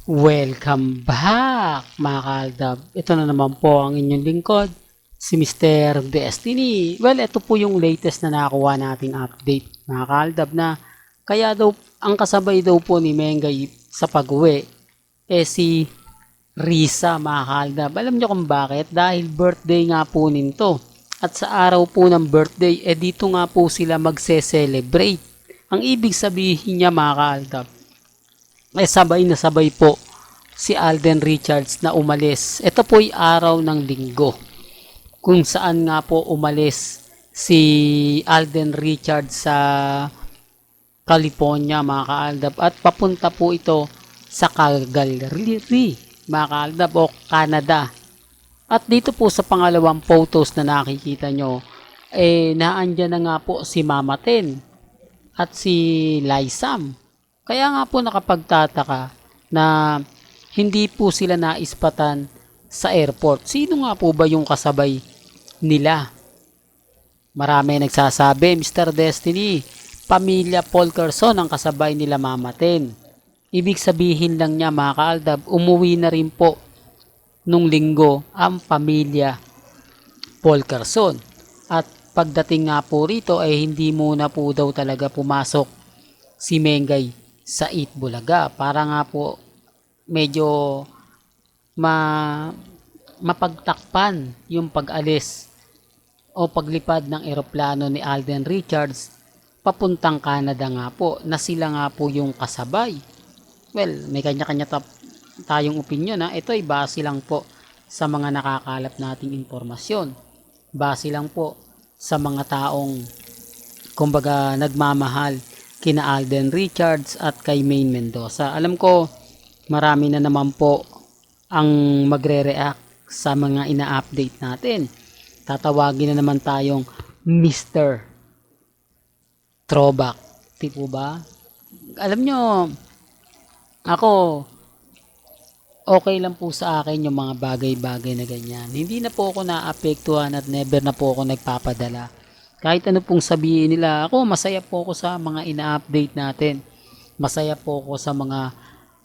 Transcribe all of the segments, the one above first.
Welcome back mga kaaldab. Ito na naman po ang inyong lingkod, si Mr. Destiny. Well, ito po yung latest na nakakuha nating update mga kaaldab na kaya daw ang kasabay daw po ni Mengay sa pag-uwi si Risa mga kaaldab. Alam niyo kung bakit? Dahil birthday nga po nito. At sa araw po ng birthday, dito nga po sila magse-celebrate. Ang ibig sabihin niya mga kaaldab, sabay na sabay po si Alden Richards na umalis. Ito po ay araw ng linggo kung saan nga po umalis si Alden Richards sa California mga kaaldab at papunta po ito sa Calgary mga kaaldab o Canada. At dito po sa pangalawang photos na nakikita nyo naandyan na nga po si Mama Ten at si Lysam. Kaya nga po nakapagtataka na hindi po sila naispatan sa airport. Sino nga po ba yung kasabay nila? Marami nagsasabi, Mr. Destiny, pamilya Polkerson ang kasabay nila Mama Ten. Ibig sabihin lang niya mga kaaldab, umuwi na rin po nung linggo ang pamilya Polkerson. At pagdating nga po rito ay hindi muna po daw talaga pumasok si Mengay sa Eat Bulaga para nga po medyo mapagtakpan yung pag-alis o paglipad ng eroplano ni Alden Richards papuntang Canada nga po na sila nga po yung kasabay. Well, may kanya-kanya tayong opinion ha. Ito ay base lang po sa mga nakakalap nating impormasyon. Base lang po sa mga taong kumbaga nagmamahal kina Alden Richards at kay Maine Mendoza. Alam ko marami na naman po ang magre-react sa mga ina-update natin. Tatawagin na naman tayong Mr. Throwback. Di po ba? Alam nyo, ako okay lang po sa akin yung mga bagay-bagay na ganyan. Hindi na po ako naapektuhan at never na po ako nagpapadala. Kahit ano pong sabihin nila, ako masaya po ako sa mga ina-update natin. Masaya po ako sa mga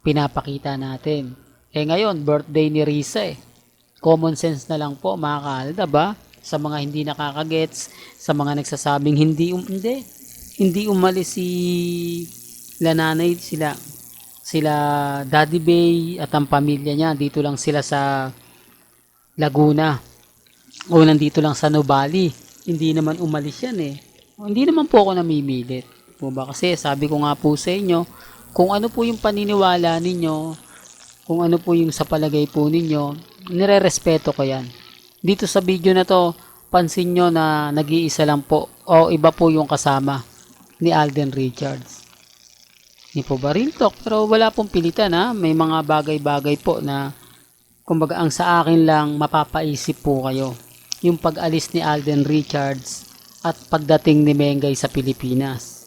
pinapakita natin. Ngayon, birthday ni Risa Common sense na lang po mga kaaldab ba? Sa mga hindi nakakagets, sa mga nagsasabing hindi umalis si nanay sila Daddy Bay at ang pamilya niya. Dito lang sila sa Laguna. O nandito lang sa Nubali. Hindi naman umalis yan Hindi naman po ako namimilit. Po ba? Kasi sabi ko nga po sa inyo, kung ano po yung paniniwala ninyo, kung ano po yung sa palagay po ninyo, nire-respeto ko yan. Dito sa video na to, pansin nyo na nag-iisa lang po o iba po yung kasama ni Alden Richards. Hindi po ba real talk? Pero wala pong pilitan May mga bagay-bagay po na kumbaga ang sa akin lang mapapaisip po kayo. Yung pag-alis ni Alden Richards at pagdating ni Mengay sa Pilipinas.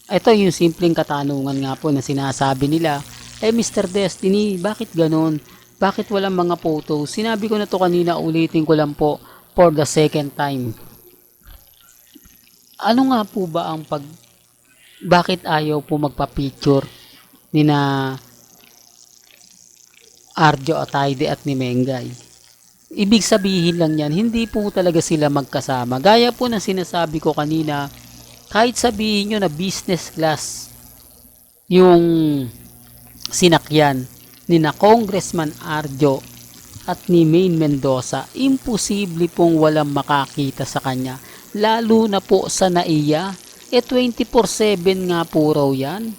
Ito yung simpleng katanungan nga po na sinasabi nila, Mr. Destiny, bakit ganon? Bakit walang mga photos? Sinabi ko na to kanina, ulitin ko lang po for the second time. Ano nga po ba ang bakit ayaw po magpa-picture ni na Arjo Atayde at ni Mengay? Ibig sabihin lang yan, hindi po talaga sila magkasama. Gaya po ng sinasabi ko kanina, kahit sabihin nyo na business class yung sinakyan ni na Congressman Arjo at ni Maine Mendoza, imposible pong walang makakita sa kanya. Lalo na po sa NAIA, 24/7 nga po raw yan.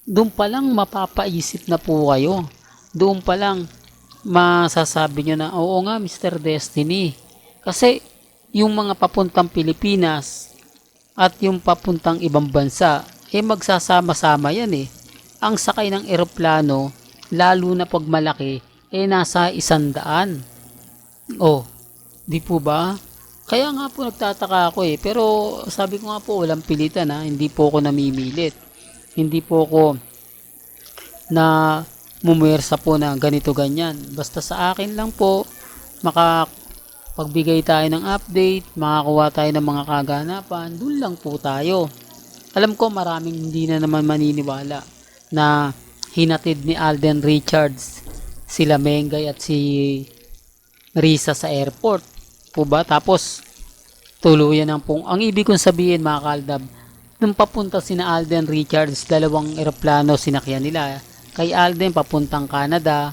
Doon pa lang mapapaisip na po kayo. Doon pa lang masasabi nyo na, oo nga Mr. Destiny. Kasi yung mga papuntang Pilipinas at yung papuntang ibang bansa, magsasama-sama yan Ang sakay ng eroplano, lalo na pag malaki, nasa 100. Di po ba? Kaya nga po nagtataka ako pero sabi ko nga po walang pilitan hindi po ako namimilit. Hindi po ako na mumuwersa po na ganito ganyan. Basta sa akin lang po makapagbigay tayo ng update, makakuha tayo ng mga kaganapan, doon lang po tayo. Alam ko maraming hindi na naman maniniwala na hinatid ni Alden Richards sila Mengay at si Risa sa airport po ba. Tapos tuluyan ng ang ibig kong sabihin mga kaaldab, nung papunta sina Alden Richards, dalawang eroplano sinakyan nila. Kay Alden papuntang Canada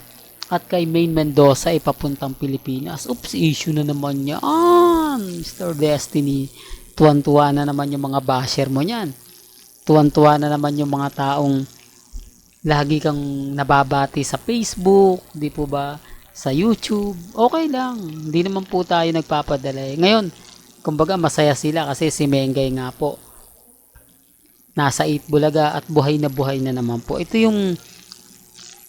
at kay Maine Mendoza ay papuntang Pilipinas. Oops, issue na naman yan, Mr. Destiny. Tuwan-tuwa na naman yung mga basher mo niyan. Tuwan-tuwa na naman yung mga taong lagi kang nababati sa Facebook, di po ba? Sa YouTube, okay lang. Hindi naman po tayo nagpapadala. Ngayon, kumbaga masaya sila kasi si Mengay nga po nasa Itbulaga at buhay na naman po. Ito yung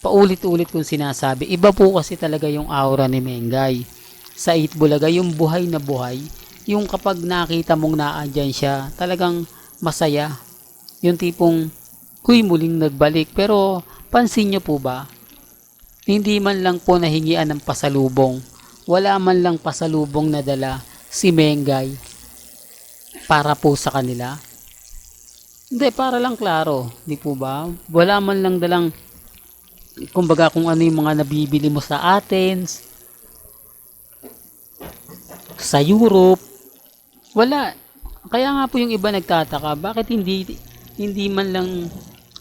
paulit-ulit kong sinasabi. Iba po kasi talaga yung aura ni Mengay sa Itbulaga, yung buhay na buhay. Yung kapag nakita mong naandyan siya, talagang masaya. Yung tipong, huy, muling nagbalik. Pero pansin nyo po ba, hindi man lang po nahingian ng pasalubong. Wala man lang pasalubong na dala si Mengay para po sa kanila. Hindi, para lang klaro, di po ba? Wala man lang dalang, kumbaga kung ano yung mga nabibili mo sa Athens, sa Europe, wala. Kaya nga po yung iba nagtataka, bakit hindi man lang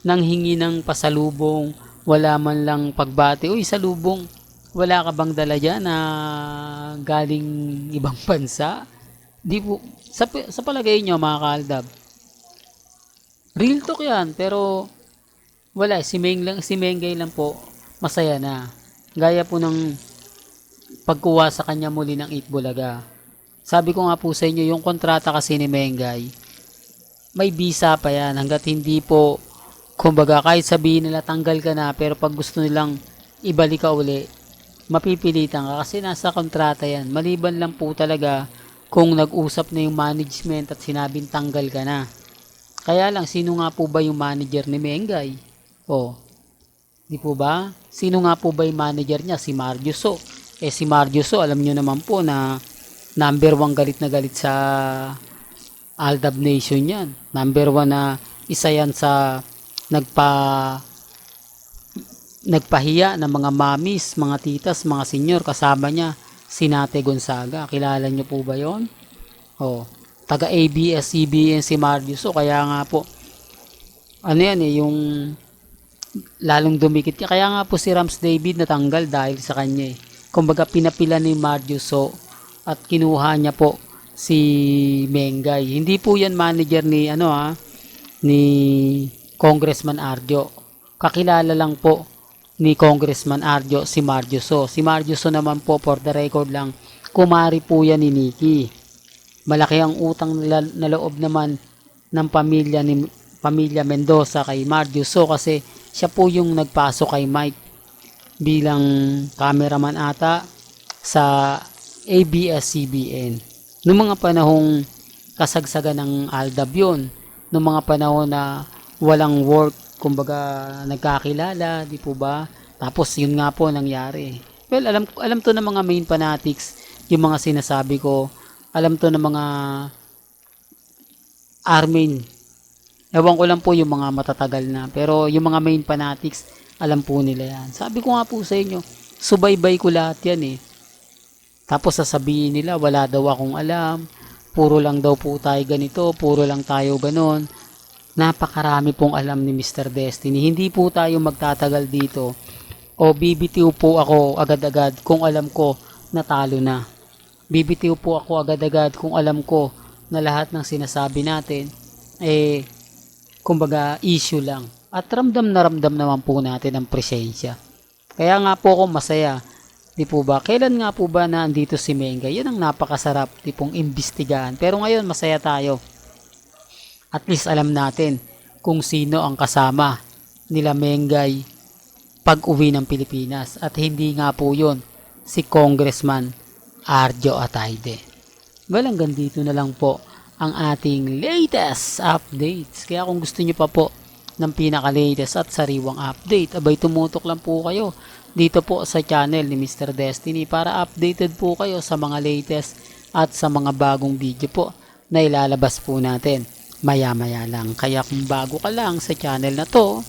nanghingi ng pasalubong, wala man lang pagbati, uy, salubong, wala ka bang dala dyan na galing ibang bansa? Di po, sa palagay nyo mga kaaldab, real talk yan, pero wala, si Mengay lang po, masaya na. Gaya po ng pagkuha sa kanya muli ng Itbulaga. Sabi ko nga po sa inyo, yung kontrata kasi ni Mengay, may visa pa yan, hanggat hindi po, kumbaga kahit sabihin nila tanggal ka na, pero pag gusto nilang ibalik ka uli, mapipilitan ka kasi nasa kontrata yan. Maliban lang po talaga kung nag-usap na yung management at sinabing tanggal ka na. Kaya lang, sino nga po ba yung manager ni Mengay? O, di po ba? Sino nga po ba yung manager niya? Si Marjoso. Si Marjoso, alam nyo naman po na number 1 galit na galit sa Aldab Nation yan. Number 1 na isa yan sa nagpahiya ng mga mamis, mga titas, mga senyor, kasama niya si Nate Gonzaga. Kilala niyo po ba yon? Taga ABS-CBN si Marjoso. Kaya nga po, ano yan yung lalong dumikit niya. Kaya nga po si Rams David natanggal dahil sa kanya Kumbaga pinapila ni Marjoso at kinuha niya po si Mengay. Hindi po yan manager ni ni Congressman Arjo. Kakilala lang po ni Congressman Arjo si Marjoso. Si Marjoso naman po, for the record lang, kumari po yan ni Nikki. Malaki ang utang na loob naman ng pamilya Mendoza kay Marjoso kasi siya po yung nagpasok kay Mike bilang cameraman ata sa ABS-CBN. Noong mga panahong kasagsagan ng Aldab yun, noong mga panahon na walang work, kumbaga nagkakilala, di po ba? Tapos yun nga po nangyari. Well, alam to ng mga main fanatics, yung mga sinasabi ko, alam to ng mga Armin. Ewan ko lang po yung mga matatagal na, pero yung mga main fanatics, alam po nila yan. Sabi ko nga po sa inyo, subaybay ko lahat yan Tapos sasabihin nila, wala daw akong alam, puro lang daw po tayo ganito, puro lang tayo ganon. Napakarami pong alam ni Mr. Destiny. Hindi po tayo magtatagal dito o bibitiw po ako agad-agad kung alam ko natalo na. Bibitiw po ako agad-agad kung alam ko na lahat ng sinasabi natin kumbaga issue lang. At ramdam naman po natin ang presensya. Kaya nga po ako masaya. Di po ba? Kailan nga po ba na andito si Mengay? Yan ang napakasarap tipong imbestigahan. Pero ngayon masaya tayo. At least alam natin kung sino ang kasama nila Mengay pag uwi ng Pilipinas. At hindi nga po yun si Congressman Arjo Atayde. Well, hanggang dito na lang po ang ating latest updates. Kaya kung gusto nyo pa po ng pinaka-latest at sariwang update, abay tumutok lang po kayo dito po sa channel ni Mr. Destiny para updated po kayo sa mga latest at sa mga bagong video po na ilalabas po natin maya-maya lang. Kaya kung bago ka lang sa channel na to,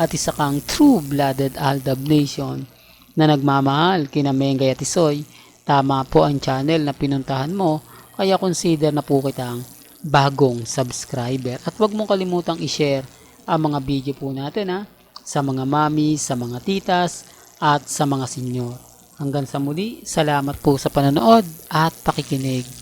at isa kang true-blooded Aldab Nation na nagmamahal kina Mengay at Isoy, tama po ang channel na pinuntahan mo, kaya consider na po kitang bagong subscriber. At huwag mong kalimutang i-share ang mga video po natin sa mga mami, sa mga titas, at sa mga senyor. Hanggang sa muli, salamat po sa panonood at pakikinig.